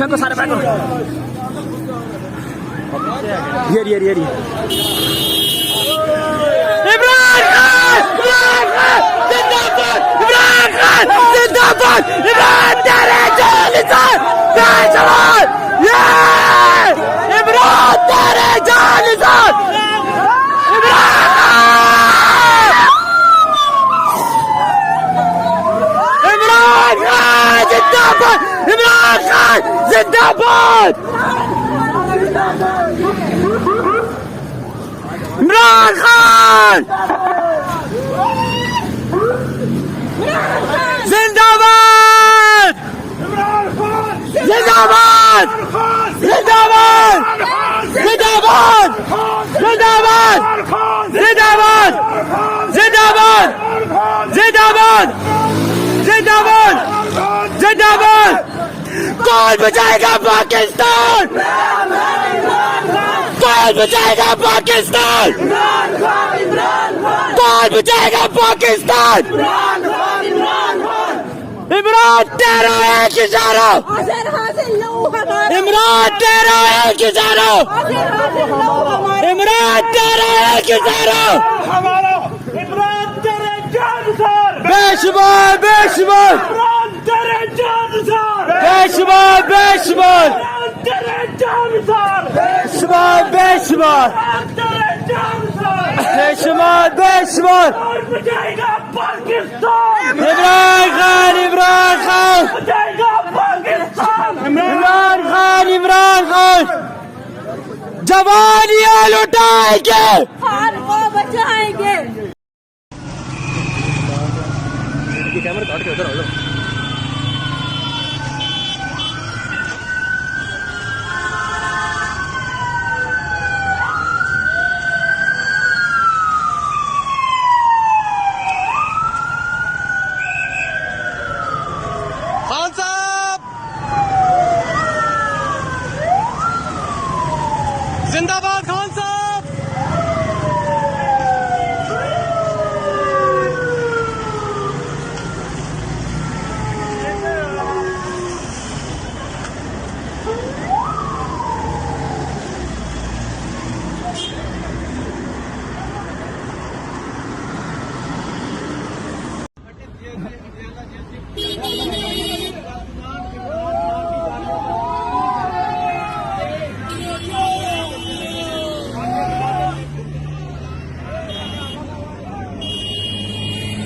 फेंको सारे फेंको। ये इमरान खान जिंदाबाद, इमरान खान जिंदाबाद, इमरान तेरे जान निसार, जय जवान, इमरान तेरे जान निसार, इमरान खान जिंदाबाद, इमरान खान जिंदाबाद, इमरान खान जिंदाबाद, जिंदाबाद, जिंदाबाद, जिंदाबाद, जिंदाबाद, जिंदाबाद, जिंदाबाद, जिंदाबाद, जिंदाबाद, जिंदाबाद। कौन बचाएगा पाकिस्तान? कौन बचाएगा पाकिस्तान? कौन बचाएगा पाकिस्तान? इमरान तेरा एक इशारा, इमरान तेरा एक इशारा, इमरान तेरा एक इशारा, इमरान तेरे जानसार, बेशुमार बेशुमार, इमरान तेरे जानसार, बेशुमार बेशुमार, इमरान तेरे जानसार, बेशुमार बेशुमार, इमरान तेरे जानसार। बेशुमार बेशुमार। कौन बचाएगा पाकिस्तान? इमरान खान, इमरान खान, बचाएगा पाकिस्तान। इमरान खान, इमरान खान जवानियां लुटाएंगे, खान को बचाएंगे। खान साहब जिंदाबाद, खान साहब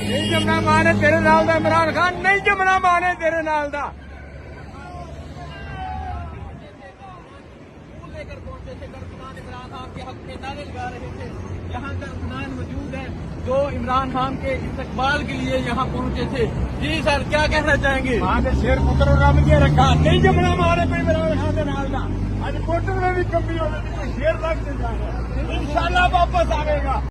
नहीं जमना माने तेरे नाल दा इमरान खान, नहीं जमना माने तेरे नाल दा। लेकर पहुंचे थे कारकुनान इमरान खान के हक में नारे लगा रहे थे। यहाँ कारकुनान मौजूद है जो इमरान खान के इस्तकबाल के लिए यहाँ पहुंचे थे। जी सर, क्या कहना चाहेंगे? वहाँ के शेर पुत्र रम के रखा, नहीं जमना मारे कोई इमरान खान के नाल दा। आज कोर्ट में भी कमी होने की कोई शेर लग जाएगा, इंशाल्लाह वापस आएगा।